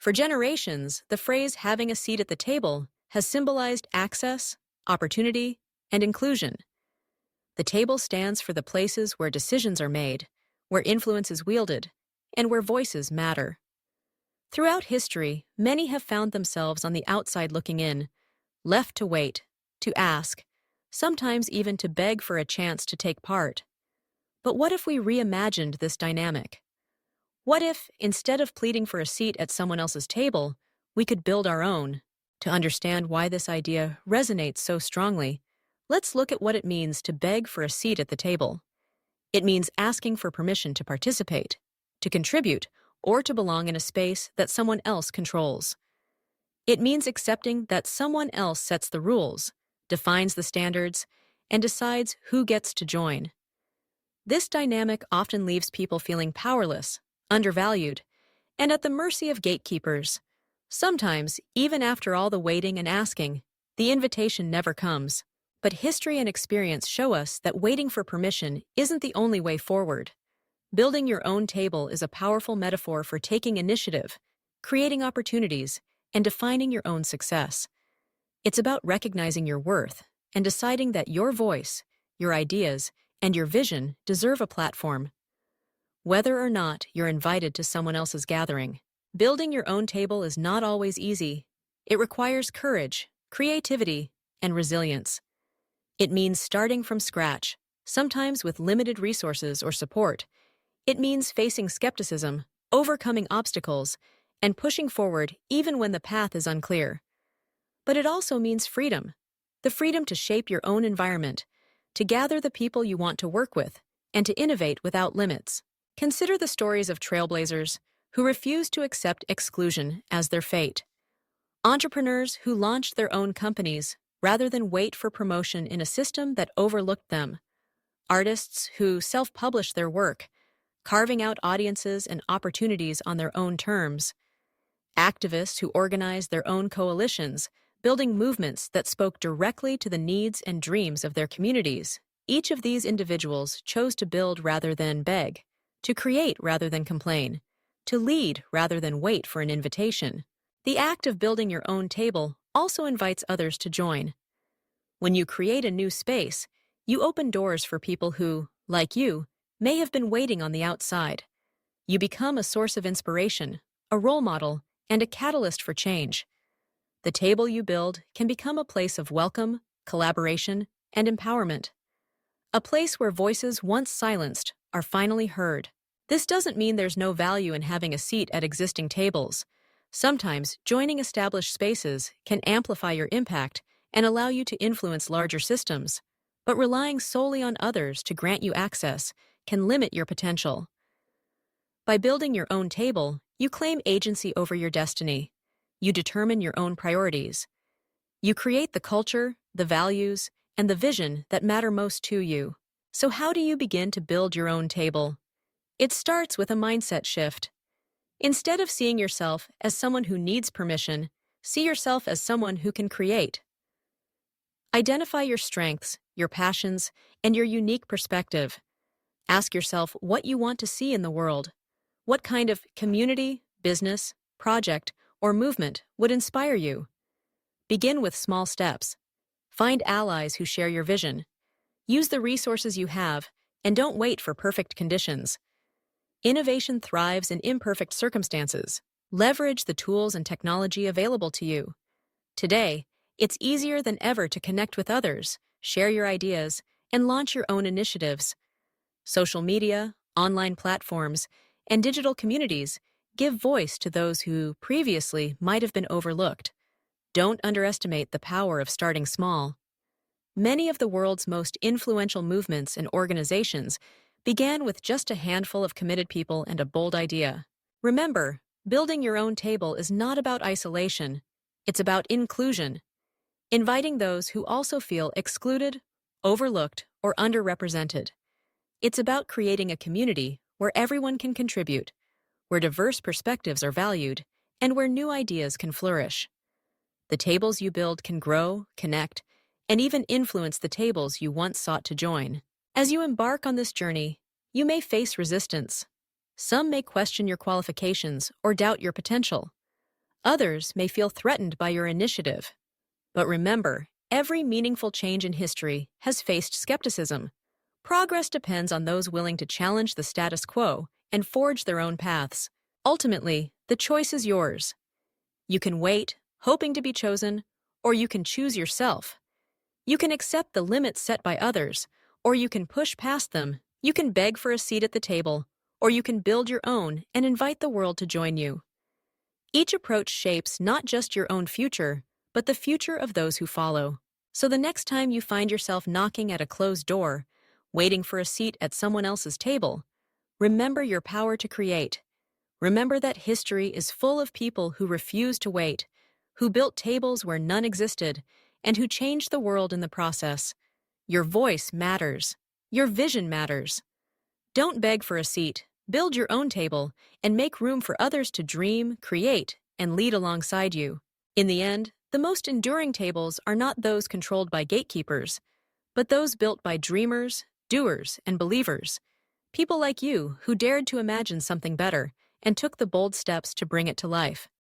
For generations, the phrase having a seat at the table has symbolized access, opportunity, and inclusion. The table stands for the places where decisions are made, where influence is wielded, and where voices matter. Throughout history, many have found themselves on the outside looking in, left to wait, to ask, sometimes even to beg for a chance to take part. But what if we reimagined this dynamic? What if, instead of pleading for a seat at someone else's table, we could build our own? To understand why this idea resonates so strongly, let's look at what it means to beg for a seat at the table. It means asking for permission to participate, to contribute, or to belong in a space that someone else controls. It means accepting that someone else sets the rules, defines the standards, and decides who gets to join. This dynamic often leaves people feeling powerless, undervalued, and at the mercy of gatekeepers. Sometimes, even after all the waiting and asking, the invitation never comes. But history and experience show us that waiting for permission isn't the only way forward. Building your own table is a powerful metaphor for taking initiative, creating opportunities, and defining your own success. It's about recognizing your worth and deciding that your voice, your ideas, and your vision deserve a platform. Whether or not you're invited to someone else's gathering, building your own table is not always easy. It requires courage, creativity, and resilience. It means starting from scratch, sometimes with limited resources or support. It means facing skepticism, overcoming obstacles, and pushing forward even when the path is unclear. But it also means freedom, the freedom to shape your own environment, to gather the people you want to work with, and to innovate without limits. Consider the stories of trailblazers who refused to accept exclusion as their fate. Entrepreneurs who launched their own companies rather than wait for promotion in a system that overlooked them. Artists who self-published their work, carving out audiences and opportunities on their own terms. Activists who organized their own coalitions, building movements that spoke directly to the needs and dreams of their communities. Each of these individuals chose to build rather than beg, to create rather than complain, to lead rather than wait for an invitation. The act of building your own table also invites others to join. When you create a new space, you open doors for people who, like you, may have been waiting on the outside. You become a source of inspiration, a role model, and a catalyst for change. The table you build can become a place of welcome, collaboration, and empowerment. A place where voices once silenced are finally heard. This doesn't mean there's no value in having a seat at existing tables. Sometimes, joining established spaces can amplify your impact and allow you to influence larger systems. But relying solely on others to grant you access can limit your potential. By building your own table, you claim agency over your destiny. You determine your own priorities. You create the culture, the values, and the vision that matter most to you. So how do you begin to build your own table? It starts with a mindset shift. Instead of seeing yourself as someone who needs permission, see yourself as someone who can create. Identify your strengths, your passions, and your unique perspective. Ask yourself what you want to see in the world. What kind of community, business, project, or movement would inspire you? Begin with small steps. Find allies who share your vision. Use the resources you have, and don't wait for perfect conditions. Innovation thrives in imperfect circumstances. Leverage the tools and technology available to you. Today, it's easier than ever to connect with others, share your ideas, and launch your own initiatives. Social media, online platforms, and digital communities give voice to those who previously might have been overlooked. Don't underestimate the power of starting small. Many of the world's most influential movements and organizations began with just a handful of committed people and a bold idea. Remember, building your own table is not about isolation. It's about inclusion, inviting those who also feel excluded, overlooked, or underrepresented. It's about creating a community where everyone can contribute, where diverse perspectives are valued, and where new ideas can flourish. The tables you build can grow, connect, and even influence the tables you once sought to join. As you embark on this journey, you may face resistance. Some may question your qualifications or doubt your potential. Others may feel threatened by your initiative. But remember, every meaningful change in history has faced skepticism. Progress depends on those willing to challenge the status quo and forge their own paths. Ultimately, the choice is yours. You can wait, hoping to be chosen, or you can choose yourself. You can accept the limits set by others, or you can push past them. You can beg for a seat at the table, or you can build your own and invite the world to join you. Each approach shapes not just your own future, but the future of those who follow. So the next time you find yourself knocking at a closed door, waiting for a seat at someone else's table, remember your power to create. Remember that history is full of people who refused to wait, who built tables where none existed, and who changed the world in the process. Your voice matters. Your vision matters. Don't beg for a seat. Build your own table and make room for others to dream, create, and lead alongside you. In the end, the most enduring tables are not those controlled by gatekeepers, but those built by dreamers, doers, and believers. People like you who dared to imagine something better and took the bold steps to bring it to life.